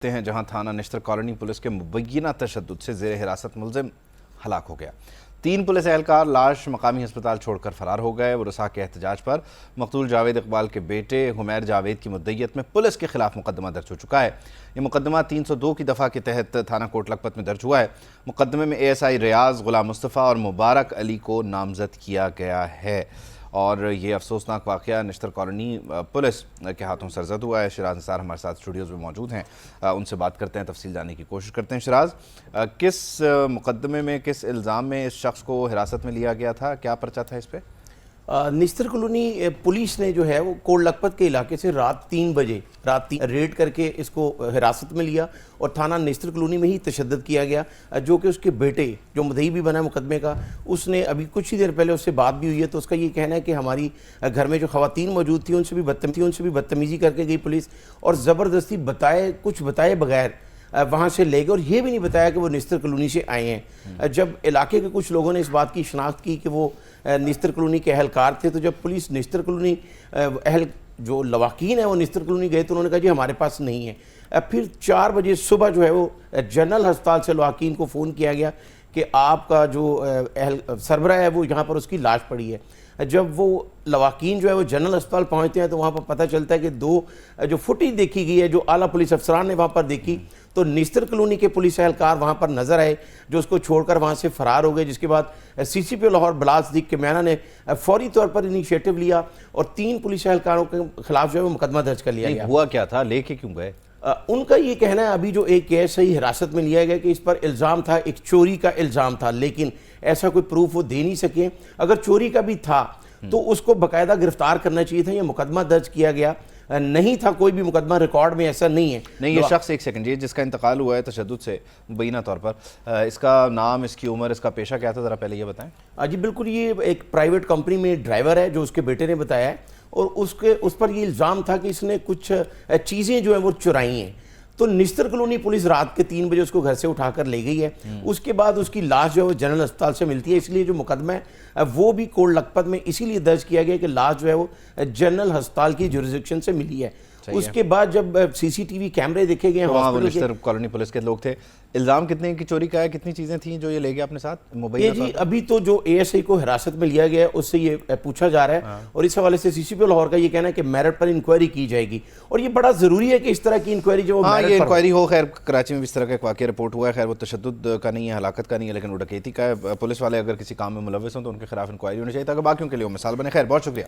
ہیں جہاں تھانہ نشتر کالونی پولیس کے مبینہ تشدد سے زیر حراست ملزم ہلاک ہو گیا۔ 3 پولیس اہلکار لاش مقامی ہسپتال چھوڑ کر فرار ہو گئے۔ ورثاء کے احتجاج پر مقتول جاوید اقبال کے بیٹے حمیر جاوید کی مدعیت میں پولیس کے خلاف مقدمہ درج ہو چکا ہے۔ یہ مقدمہ 302 کی دفعہ کے تحت تھانہ کوٹ لکھپت میں درج ہوا ہے۔ مقدمے میں ASI ریاض، غلام مصطفیٰ اور مبارک علی کو نامزد کیا گیا ہے اور یہ افسوسناک واقعہ نشتر کالونی پولیس کے ہاتھوں سرزد ہوا ہے۔ شیراز نثار ہمارے ساتھ اسٹوڈیوز میں موجود ہیں، ان سے بات کرتے ہیں، تفصیل جاننے کی کوشش کرتے ہیں۔ شیراز، کس مقدمے میں، کس الزام میں اس شخص کو حراست میں لیا گیا تھا؟ کیا پرچہ تھا اس پہ؟ نشتر کالونی پولیس نے جو ہے وہ کوٹ لکھپت کے علاقے سے رات 3 بجے ریڈ کر کے اس کو حراست میں لیا اور تھانہ نشتر کالونی میں ہی تشدد کیا گیا، جو کہ اس کے بیٹے جو مدعی بھی بنا مقدمے کا، اس نے ابھی کچھ ہی دیر پہلے اس سے بات بھی ہوئی ہے، تو اس کا یہ کہنا ہے کہ ہماری گھر میں جو خواتین موجود تھیں ان سے بھی بدتمیزی کر کے گئی پولیس اور زبردستی کچھ بتائے بغیر وہاں سے لے گئے اور یہ بھی نہیں بتایا کہ وہ نشتر کالونی سے آئے ہیں۔ جب علاقے کے کچھ لوگوں نے اس بات کی شناخت کی کہ وہ نشتر کالونی کے اہلکار تھے، تو جب پولیس نشتر کالونی جو لواحقین ہیں وہ نشتر کالونی گئے تو انہوں نے کہا جی ہمارے پاس نہیں ہے۔ پھر 4 بجے صبح جو ہے وہ جنرل ہسپتال سے لواحقین کو فون کیا گیا کہ آپ کا جو سربراہ ہے وہ یہاں پر اس کی لاش پڑی ہے۔ جب وہ لواحقین جو ہے وہ جنرل ہسپتال پہنچتے ہیں تو وہاں پر پتہ چلتا ہے کہ 2 جو فوٹیج دیکھی گئی ہے جو اعلیٰ پولیس افسران نے وہاں پر دیکھی، تو نشتر کالونی کے پولیس اہلکار وہاں پر نظر آئے جو اس کو چھوڑ کر وہاں سے فرار ہو گئے، جس کے بعد CCP لاہور بلال صدیق کمیانہ نے فوری طور پر انیشیٹو لیا اور 3 پولیس اہلکاروں کے خلاف جو ہے وہ مقدمہ درج کر لیا گیا۔ ہوا کیا تھا؟ لے کے کیوں گئے؟ ان کا یہ کہنا ہے ابھی جو ایک کیس صحیح حراست میں لیا گیا کہ اس پر الزام تھا، ایک چوری کا الزام تھا، لیکن ایسا کوئی پروف وہ دے نہیں سکے۔ اگر چوری کا بھی تھا تو اس کو باقاعدہ گرفتار کرنا چاہیے تھا، یہ مقدمہ درج کیا گیا نہیں تھا، کوئی بھی مقدمہ ریکارڈ میں ایسا نہیں ہے۔ نہیں، یہ شخص ایک سیکنڈ، یہ جس کا انتقال ہوا ہے تشدد سے مبینہ طور پر، اس کا نام، اس کی عمر، اس کا پیشہ کیا تھا، ذرا پہلے یہ بتائیں۔ جی بالکل، یہ ایک پرائیویٹ کمپنی میں ڈرائیور ہے جو اس کے بیٹے نے بتایا ہے اور اس پر یہ الزام تھا کہ اس نے کچھ چیزیں جو ہیں وہ چرائی ہیں، تو نشتر کالونی پولیس رات کے 3 بجے اس کو گھر سے اٹھا کر لے گئی ہے۔ اس کے بعد اس کی لاش جو ہے وہ جنرل ہسپتال سے ملتی ہے، اس لیے جو مقدمہ ہے وہ بھی کوٹ لکھپت میں اسی لیے درج کیا گیا کہ لاش جو ہے وہ جنرل ہسپتال کی جوریسڈکشن سے ملی ہے۔ اس کے بعد جب CCTV کیمرے دیکھے گئے وہاں وہ نشتر کالونی پولیس کے لوگ تھے، الزام کتنے کی چوری کا ہے؟ کتنی چیزیں تھیں جو یہ لے گیا اپنے ساتھ مبینہ؟ جی ابھی تو جو ASI کو حراست میں لیا گیا ہے اس سے یہ پوچھا جا رہا ہے اور اس حوالے سے CCP لاہور کا یہ کہنا ہے کہ میرٹ پر انکوائری کی جائے گی اور یہ بڑا ضروری ہے کہ اس طرح کی انکوائری جو یہ انکوائری ہو۔ خیر کراچی میں بھی اس طرح کا ایک واقعہ رپورٹ ہوا ہے، خیر وہ تشدد کا نہیں ہے، ہلاکت کا نہیں ہے، لیکن وہ ڈکیتی کا ہے۔ پولیس والے اگر کسی کام میں ملوث ہوں تو ان کے خلاف انکوائری ہونی چاہیے تاکہ باقیوں کے لیے وہ مثال بنے۔ خیر، بہت شکریہ۔